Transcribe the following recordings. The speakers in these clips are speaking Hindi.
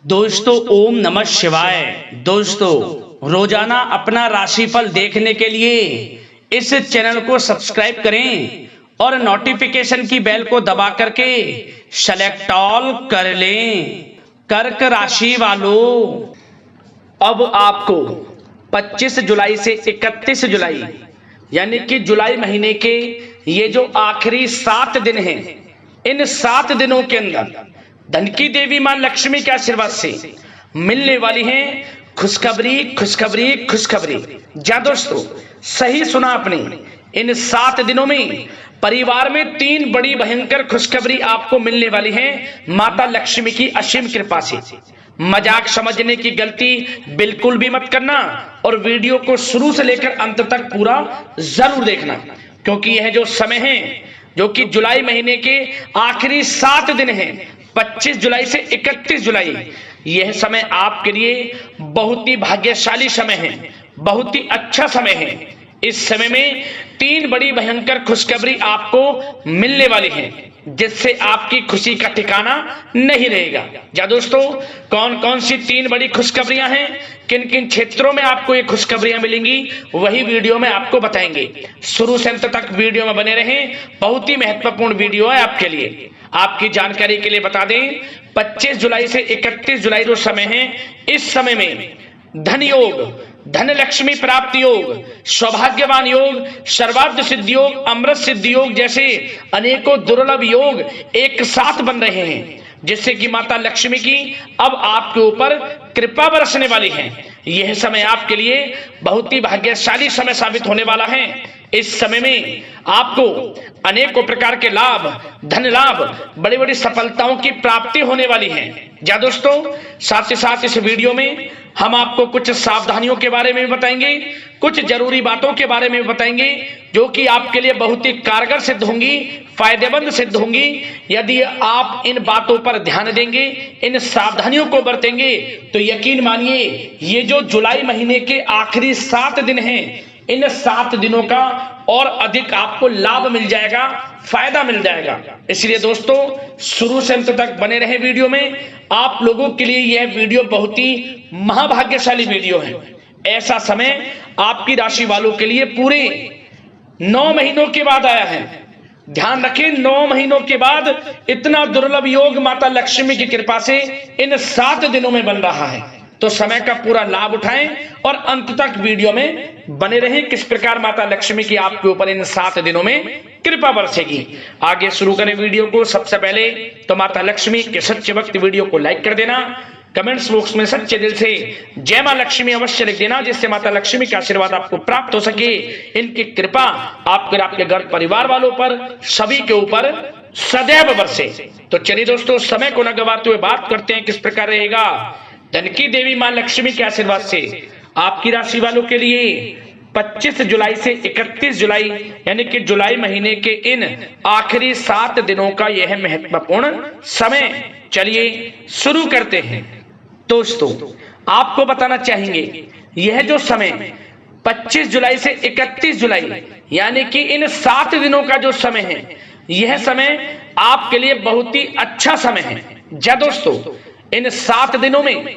दोस्तों ओम नमः शिवाय। दोस्तों रोजाना अपना राशिफल देखने के लिए इस चैनल को सब्सक्राइब करें और नोटिफिकेशन की बेल को दबा करके सेलेक्ट ऑल कर लें। कर्क राशि वालों, अब आपको 25 जुलाई से 31 जुलाई यानी कि जुलाई महीने के ये जो आखिरी 7 दिन हैं, इन 7 दिनों के अंदर धन की देवी मां लक्ष्मी के आशीर्वाद से मिलने वाली है खुशखबरी खुशखबरी खुशखबरी। जा दोस्तों, सही सुना आपने, इन 7 दिनों में परिवार में 3 बड़ी भयंकर खुशखबरी आपको मिलने वाली है माता लक्ष्मी की असीम कृपा से। मजाक समझने की गलती बिल्कुल भी मत करना और वीडियो को शुरू से लेकर अंत तक पूरा जरूर देखना, क्योंकि यह जो समय है जो कि जुलाई महीने के आखिरी 7 दिन हैं, 25 जुलाई से 31 जुलाई, यह समय आपके लिए बहुत ही भाग्यशाली समय है, बहुत ही अच्छा समय है। इस समय में 3 बड़ी भयंकर खुशखबरी आपको मिलने वाली है, जिससे आपकी खुशी का ठिकाना नहीं रहेगा। जा दोस्तों, कौन कौन सी 3 बड़ी खुशखबरियां हैं, किन किन क्षेत्रों में आपको ये खुशखबरियां मिलेंगी, वही वीडियो में आपको बताएंगे। शुरू से अंत तक वीडियो में बने रहें, बहुत ही महत्वपूर्ण वीडियो है आपके लिए। आपकी जानकारी के लिए बता दें, 25 जुलाई से 31 जुलाई जो समय है, इस समय में धन योग, धन लक्ष्मी प्राप्ति योग, सौभाग्यवान योग, सर्वार्थ सिद्धि योग, अमृत सिद्धि योग जैसे अनेकों दुर्लभ योग एक साथ बन रहे हैं, जिससे कि माता लक्ष्मी की अब आपके ऊपर कृपा बरसने वाली है। यह समय आपके लिए बहुत ही भाग्यशाली समय साबित होने वाला है। इस समय में आपको अनेकों प्रकार के लाभ, धन लाभ, बड़ी बड़ी सफलताओं की प्राप्ति होने वाली है। जा दोस्तों, साथ ही साथ इस वीडियो में हम आपको कुछ सावधानियों के बारे में भी बताएंगे, कुछ जरूरी बातों के बारे में भी बताएंगे, जो कि आपके लिए बहुत ही कारगर सिद्ध होंगी, फायदेमंद सिद्ध होंगी। यदि आप इन बातों पर ध्यान देंगे, इन सावधानियों को बरतेंगे, तो यकीन मानिए ये जो जुलाई महीने के आखिरी 7 दिन हैं, इन 7 दिनों का और अधिक आपको लाभ मिल जाएगा, फायदा मिल जाएगा। इसलिए दोस्तों, शुरू से अंत तक बने रहे वीडियो में। आप लोगों के लिए यह वीडियो बहुत ही महाभाग्यशाली वीडियो है। ऐसा समय आपकी राशि वालों के लिए पूरे 9 महीनों के बाद आया है। ध्यान रखें, 9 महीनों के बाद इतना दुर्लभ योग माता लक्ष्मी की कृपा से इन 7 दिनों में बन रहा है। तो समय का पूरा लाभ उठाएं और अंत तक वीडियो में बने रहें, किस प्रकार माता लक्ष्मी की आपके ऊपर इन 7 दिनों में कृपा बरसेगी। आगे शुरू करें वीडियो को। सबसे पहले तो माता लक्ष्मी के सच्चे भक्त वीडियो को लाइक कर देना, कमेंट्स बॉक्स में सच्चे दिल से जय मां लक्ष्मी अवश्य लिख देना, जिससे माता लक्ष्मी का आशीर्वाद आपको प्राप्त हो सके, इनकी कृपा आपके घर परिवार वालों पर, सभी के ऊपर सदैव बरसे। तो चलिए दोस्तों, समय को न गवाते हुए बात करते हैं किस प्रकार रहेगा धन की देवी मां लक्ष्मी के आशीर्वाद से आपकी राशि वालों के लिए 25 जुलाई से 31 जुलाई यानी कि जुलाई महीने के इन आखिरी 7 दिनों का यह महत्वपूर्ण समय। चलिए शुरू करते हैं। दोस्तों, आपको बताना चाहेंगे, यह जो समय 25 जुलाई से 31 जुलाई यानी कि इन 7 दिनों का जो समय है, यह समय आपके लिए बहुत ही अच्छा समय है। जा दोस्तों, इन 7 दिनों में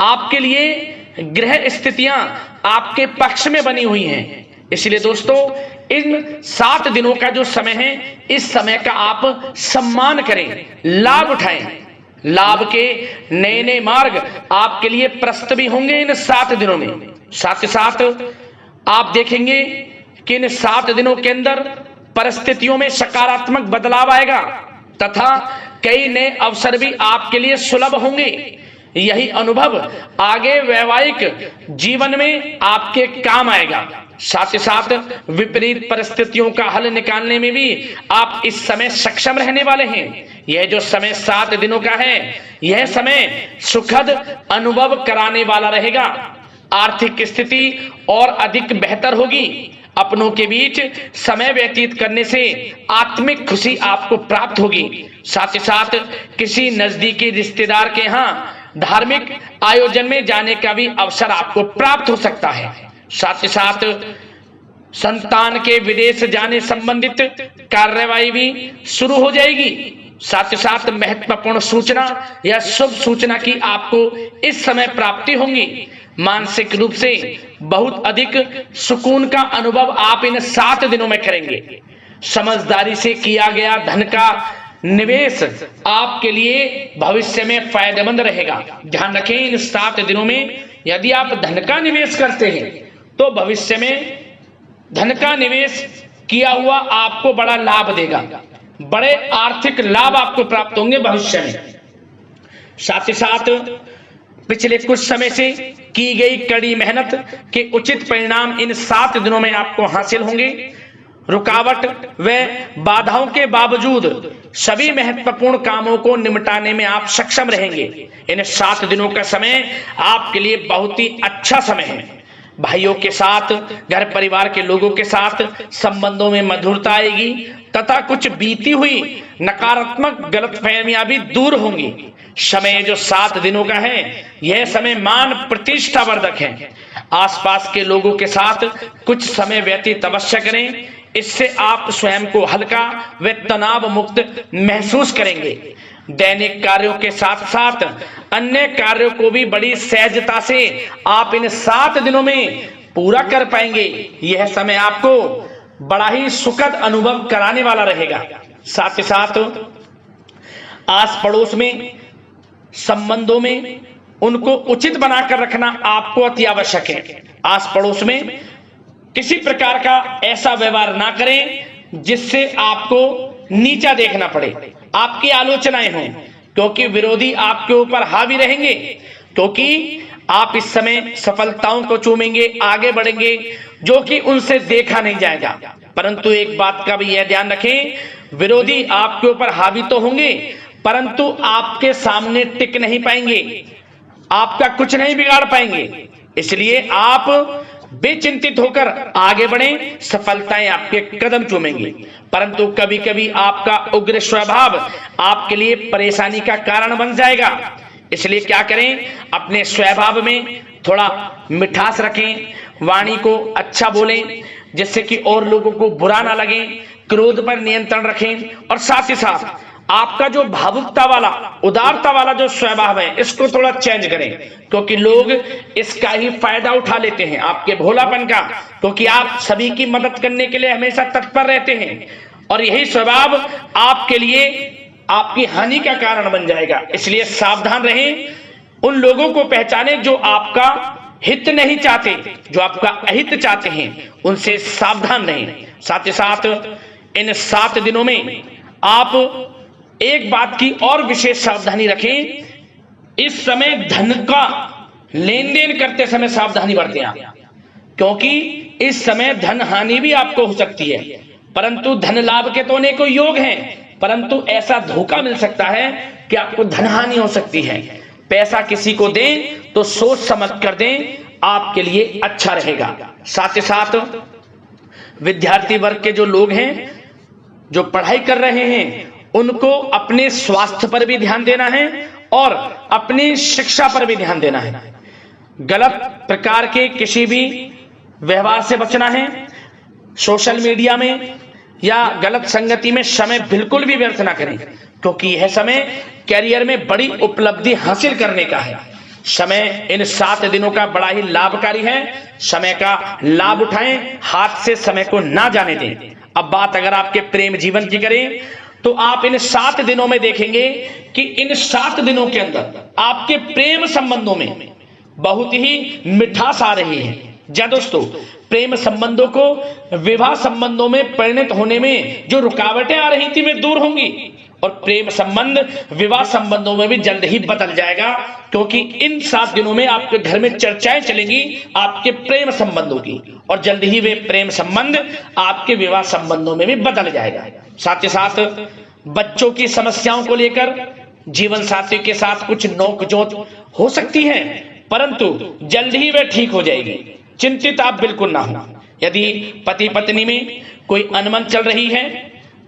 आपके लिए ग्रह स्थितियां आपके पक्ष में बनी हुई हैं। इसलिए दोस्तों, इन 7 दिनों का जो समय है, इस समय का आप सम्मान करें, लाभ उठाएं। लाभ के नए नए मार्ग आपके लिए प्रशस्त भी होंगे इन 7 दिनों में। साथ ही साथ आप देखेंगे कि इन 7 दिनों के अंदर परिस्थितियों में सकारात्मक बदलाव आएगा तथा कई नए अवसर भी आपके लिए सुलभ होंगे। यही अनुभव आगे वैवाहिक जीवन में आपके काम आएगा। साथ ही साथ विपरीत परिस्थितियों का हल निकालने में भी आप इस समय सक्षम रहने वाले हैं। यह जो समय 7 दिनों का है, यह समय सुखद अनुभव कराने वाला रहेगा। आर्थिक स्थिति और अधिक बेहतर होगी। अपनों के बीच समय व्यतीत करने से आत्मिक खुशी आपको प्राप्त होगी। साथ ही साथ किसी नजदीकी रिश्तेदार के यहाँ धार्मिक आयोजन में जाने का भी अवसर आपको प्राप्त हो सकता है। साथ ही साथ संतान के विदेश जाने संबंधित कार्यवाही भी शुरू हो जाएगी। साथ ही साथ महत्वपूर्ण सूचना या शुभ सूचना की आपको इस समय प्राप्ति होंगी। मानसिक रूप से बहुत अधिक सुकून का अनुभव आप इन 7 दिनों में करेंगे। समझदारी से किया गया धन का निवेश आपके लिए भविष्य में फायदेमंद रहेगा। ध्यान रखें, इन 7 दिनों में यदि आप धन का निवेश करते हैं तो भविष्य में धन का निवेश किया हुआ आपको बड़ा लाभ देगा, बड़े आर्थिक लाभ आपको प्राप्त होंगे भविष्य में। साथ ही साथ पिछले कुछ समय से की गई कड़ी मेहनत के उचित परिणाम इन 7 दिनों में आपको हासिल होंगे। रुकावट व बाधाओं के बावजूद सभी महत्वपूर्ण कामों को निपटाने में आप सक्षम रहेंगे। इन 7 दिनों का समय आपके लिए बहुत ही अच्छा समय है। भाइयों के साथ, घर परिवार के लोगों के साथ संबंधों में मधुरता आएगी तथा कुछ बीती हुई नकारात्मक गलतफहमियां भी दूर होंगी। समय जो 7 दिनों का है, यह समय मान प्रतिष्ठा वर्धक है। आसपास के लोगों के साथ कुछ समय व्यतीत अवश्य करें, इससे आप स्वयं को हल्का व तनाव मुक्त महसूस करेंगे। दैनिक कार्यों के साथ साथ अन्य कार्यों को भी बड़ी सहजता से आप इन 7 दिनों में पूरा कर पाएंगे। यह समय आपको बड़ा ही सुखद अनुभव कराने वाला रहेगा। साथ ही साथ आस पड़ोस में संबंधों में उनको उचित बनाकर रखना आपको अति आवश्यक है। आस पड़ोस में किसी प्रकार का ऐसा व्यवहार ना करें जिससे आपको नीचा देखना पड़े, आपकी आलोचनाएं हों, क्योंकि विरोधी आपके ऊपर हावी रहेंगे। क्योंकि आप इस समय सफलताओं को चूमेंगे, आगे बढ़ेंगे, जो कि उनसे देखा नहीं जाएगा। परंतु एक बात का भी यह ध्यान रखें, विरोधी आपके ऊपर हावी तो होंगे परंतु आपके सामने टिक नहीं पाएंगे, आपका कुछ नहीं बिगाड़ पाएंगे। इसलिए आप बेचिंतित होकर आगे बढ़ें, सफलताएं आपके कदम चूमेंगी। परंतु कभी कभी आपका उग्र स्वभाव आपके लिए परेशानी का कारण बन जाएगा। इसलिए क्या करें, अपने स्वभाव में थोड़ा मिठास रखें, वाणी को अच्छा बोलें जिससे कि और लोगों को बुरा ना लगे, क्रोध पर नियंत्रण रखें। और साथ ही साथ आपका जो भावुकता वाला, उदारता वाला जो स्वभाव है, इसको थोड़ा चेंज करें, क्योंकि लोग इसका ही फायदा उठा लेते हैं, आपके भोलापन का, क्योंकि आप सभी की मदद करने के लिए हमेशा तत्पर रहते हैं। और यही स्वभाव आपके लिए आपकी हानि का कारण बन जाएगा। इसलिए सावधान रहें, उन लोगों को पहचाने जो आपका हित नहीं चाहते, जो आपका अहित चाहते हैं, उनसे सावधान रहें। साथ ही साथ इन 7 दिनों में आप एक बात की और विशेष सावधानी रखें, इस समय धन का लेन देन करते समय सावधानी बरतें आप, क्योंकि इस समय धन हानि भी आपको हो सकती है। परंतु धन लाभ के तो अनेकों योग हैं, परंतु ऐसा धोखा मिल सकता है कि आपको धन हानि हो सकती है। पैसा किसी को दें तो सोच समझ कर दें, आपके लिए अच्छा रहेगा। साथ ही साथ विद्यार्थी वर्ग के जो लोग हैं, जो पढ़ाई कर रहे हैं, उनको अपने स्वास्थ्य पर भी ध्यान देना है और अपनी शिक्षा पर भी ध्यान देना है। गलत प्रकार के किसी भी व्यवहार से बचना है। सोशल मीडिया में या गलत संगति में समय बिल्कुल भी व्यर्थ ना करें, क्योंकि यह समय कैरियर में बड़ी उपलब्धि हासिल करने का है। समय इन 7 दिनों का बड़ा ही लाभकारी है। समय का लाभ उठाएं, हाथ से समय को ना जाने दें। अब बात अगर आपके प्रेम जीवन की करें तो आप इन 7 दिनों में देखेंगे कि इन 7 दिनों के अंदर आपके प्रेम संबंधों में बहुत ही मिठास आ रही है। जी दोस्तों, प्रेम संबंधों को विवाह संबंधों में परिणत होने में जो रुकावटें आ रही थी वे दूर होंगी और प्रेम संबंध विवाह संबंधों में भी जल्द ही बदल जाएगा, क्योंकि इन 7 दिनों में आपके घर में चर्चाएं चलेंगी आपके प्रेम संबंधों की और जल्द ही वे प्रेम संबंध आपके विवाह संबंधों में भी बदल जाएगा। साथ ही साथ बच्चों की समस्याओं को लेकर जीवन साथी के साथ कुछ नोकझोंक हो सकती है, परंतु जल्द ही वे ठीक हो जाएगी। चिंतित आप बिल्कुल ना हो। यदि पति पत्नी में कोई अनबन चल रही है,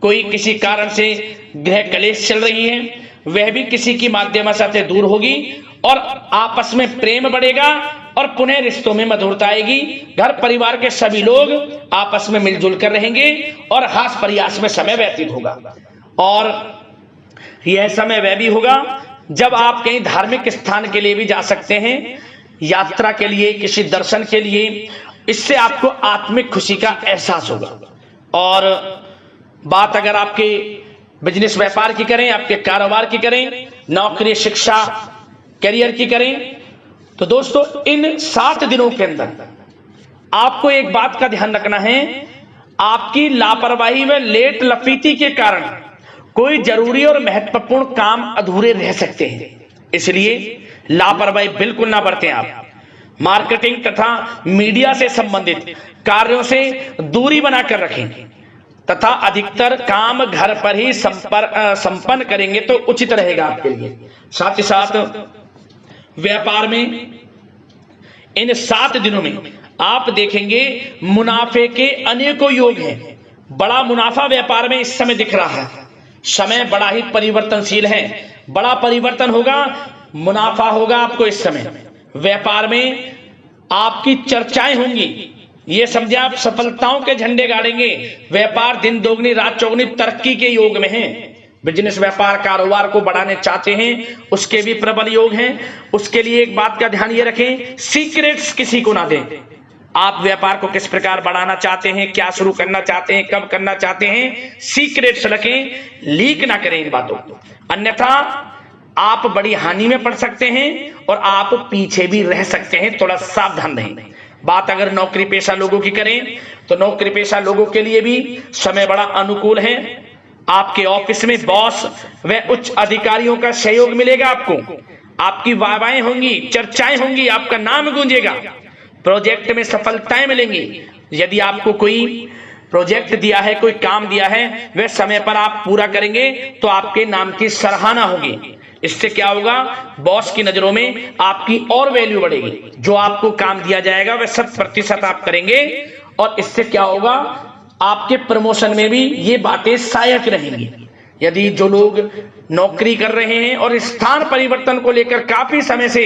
कोई किसी कारण से गृह कलेश चल रही है, वह भी किसी की माध्यम से दूर होगी और आपस में प्रेम बढ़ेगा और पुनः रिश्तों में मधुरता आएगी। घर परिवार के सभी लोग आपस में मिलजुल कर रहेंगे और हास प्रयास में समय व्यतीत होगा। और यह समय वह भी होगा जब आप कहीं धार्मिक स्थान के लिए भी जा सकते हैं, यात्रा के लिए, किसी दर्शन के लिए। इससे आपको आत्मिक खुशी का एहसास होगा। और बात अगर आपके बिजनेस व्यापार की करें, आपके कारोबार की करें, नौकरी, शिक्षा, करियर की करें, तो दोस्तों इन 7 दिनों के अंदर आपको एक बात का ध्यान रखना है, आपकी लापरवाही व लेट लफीती के कारण कोई जरूरी और महत्वपूर्ण काम अधूरे रह सकते हैं। इसलिए लापरवाही बिल्कुल ना बरतें। आप मार्केटिंग तथा मीडिया से संबंधित कार्यों से दूरी बनाकर रखें तथा अधिकतर काम घर पर ही संपन्न करेंगे तो उचित रहेगा आपके लिए। साथ ही साथ व्यापार में इन 7 दिनों में आप देखेंगे मुनाफे के अनेकों योग हैं। बड़ा मुनाफा व्यापार में इस समय दिख रहा है। समय बड़ा ही परिवर्तनशील है, बड़ा परिवर्तन होगा, मुनाफा होगा आपको इस समय। व्यापार में आपकी चर्चाएं होंगी, ये समझे आप सफलताओं के झंडे गाड़ेंगे। व्यापार दिन दोगुनी रात चौगुनी तरक्की के योग में है। बिजनेस व्यापार कारोबार को बढ़ाने चाहते हैं, उसके भी प्रबल योग हैं। उसके लिए एक बात का ध्यान ये रखें, सीक्रेट्स किसी को ना दें। आप व्यापार को किस प्रकार बढ़ाना चाहते हैं, क्या शुरू करना चाहते हैं, कब करना चाहते हैं, सीक्रेट्स रखें, लीक ना करें इन बातों को, अन्यथा आप बड़ी हानि में पड़ सकते हैं और आप पीछे भी रह सकते हैं। थोड़ा सावधान रहें। बात अगर नौकरी पेशा लोगों की करें तो नौकरी पेशा लोगों के लिए भी समय बड़ा अनुकूल है। आपके ऑफिस में बॉस व उच्च अधिकारियों का सहयोग मिलेगा आपको। आपकी वाहवाहें होंगी, चर्चाएं होंगी, आपका नाम गूंजेगा। प्रोजेक्ट में सफलताएं मिलेंगी। यदि आपको कोई प्रोजेक्ट दिया है, कोई काम दिया है, वह समय पर आप पूरा करेंगे तो आपके नाम की सराहना होगी। इससे क्या होगा, बॉस की नजरों में आपकी और वैल्यू बढ़ेगी। जो आपको काम दिया जाएगा वह 100% आप करेंगे और इससे क्या होगा, आपके प्रमोशन में भी ये बातें सहायक रहेंगी। यदि जो लोग नौकरी कर रहे हैं और स्थान परिवर्तन को लेकर काफी समय से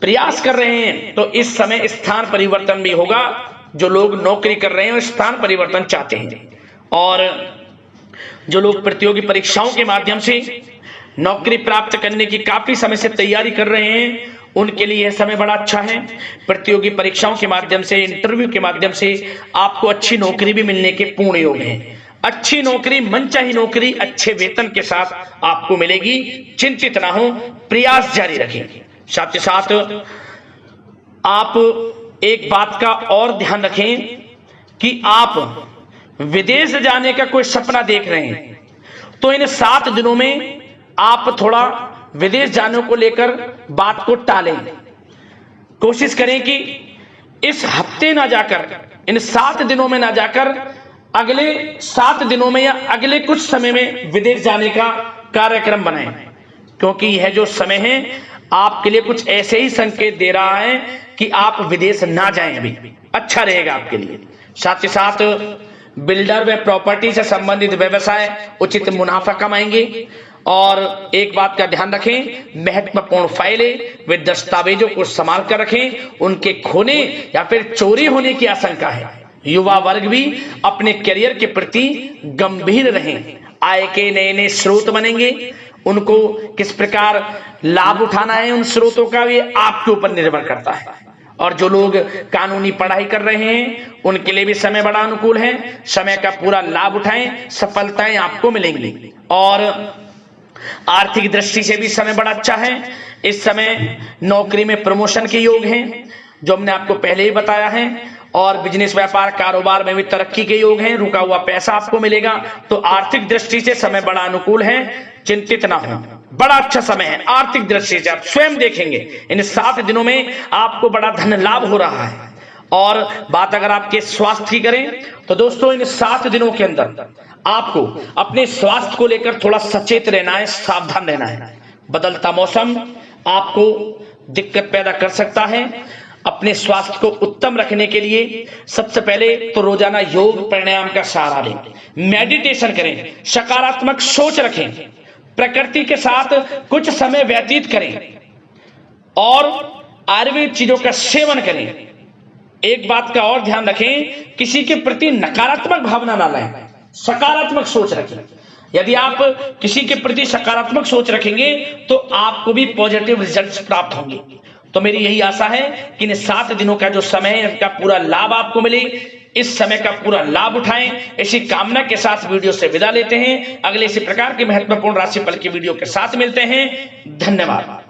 प्रयास कर रहे हैं तो इस समय स्थान परिवर्तन भी होगा। जो लोग नौकरी कर रहे हैं और स्थान परिवर्तन चाहते हैं, और जो लोग प्रतियोगी परीक्षाओं के माध्यम से नौकरी प्राप्त करने की काफी समय से तैयारी कर रहे हैं, उनके लिए यह समय बड़ा अच्छा है। प्रतियोगी परीक्षाओं के माध्यम से, इंटरव्यू के माध्यम से आपको अच्छी नौकरी भी मिलने के पूर्ण योग हैं। अच्छी नौकरी, मनचाही नौकरी अच्छे वेतन के साथ आपको मिलेगी। चिंतित ना हो, प्रयास जारी रखें। साथ ही साथ आप एक बात का और ध्यान रखें कि आप विदेश जाने का कोई सपना देख रहे हैं तो इन 7 दिनों में आप थोड़ा विदेश जाने को लेकर बात को टालें। कोशिश करें कि इस हफ्ते ना जाकर, इन 7 दिनों में ना जाकर, अगले 7 दिनों में या अगले कुछ समय में विदेश जाने का कार्यक्रम बनाएं, क्योंकि यह जो समय है आपके लिए कुछ ऐसे ही संकेत दे रहा है कि आप विदेश ना जाएं, अभी अच्छा रहेगा आपके लिए। साथ ही साथ बिल्डर व प्रॉपर्टी से संबंधित व्यवसाय उचित मुनाफा कमाएंगे। और एक बात का ध्यान रखें, महत्वपूर्ण फाइलें व दस्तावेजों को संभाल कर रखें, उनके खोने या फिर चोरी होने की आशंका है। युवा वर्ग भी अपने करियर के प्रति गंभीर रहें। आय के नए नए स्रोत बनेंगे, उनको किस प्रकार लाभ उठाना है उन स्रोतों का, भी आपके ऊपर निर्भर करता है। और जो लोग कानूनी पढ़ाई कर रहे हैं उनके लिए भी समय बड़ा अनुकूल है। समय का पूरा लाभ उठाएं, सफलताएं आपको मिलेंगी। और आर्थिक दृष्टि से भी समय बड़ा अच्छा है। इस समय नौकरी में प्रमोशन के योग हैं, जो हमने आपको पहले ही बताया है। और बिजनेस व्यापार कारोबार में भी तरक्की के योग हैं। रुका हुआ पैसा आपको मिलेगा। तो आर्थिक दृष्टि से समय बड़ा अनुकूल है, चिंतित ना हो, बड़ा अच्छा समय है। आर्थिक दृष्टि से आप स्वयं देखेंगे इन 7 दिनों में आपको बड़ा धन लाभ हो रहा है। और बात अगर आपके स्वास्थ्य की करें तो दोस्तों इन 7 दिनों के अंदर आपको अपने स्वास्थ्य को लेकर थोड़ा सचेत रहना है, सावधान रहना है। बदलता मौसम आपको दिक्कत पैदा कर सकता है। अपने स्वास्थ्य को उत्तम रखने के लिए सबसे पहले तो रोजाना योग प्राणायाम का सहारा लें, मेडिटेशन करें, सकारात्मक सोच रखें, प्रकृति के साथ कुछ समय व्यतीत करें और आयुर्वेद चीजों का सेवन करें। एक बात का और ध्यान रखें, किसी के प्रति नकारात्मक भावना ना लाएं, सकारात्मक सोच रखें। यदि आप किसी के प्रति सकारात्मक सोच रखेंगे तो आपको भी पॉजिटिव रिजल्ट्स प्राप्त होंगे। तो मेरी यही आशा है कि इन 7 दिनों का जो समय है इनका पूरा लाभ आपको मिले, इस समय का पूरा लाभ उठाएं। इसी कामना के साथ वीडियो से विदा लेते हैं। अगले इसी प्रकार के महत्वपूर्ण राशिफल की वीडियो के साथ मिलते हैं। धन्यवाद।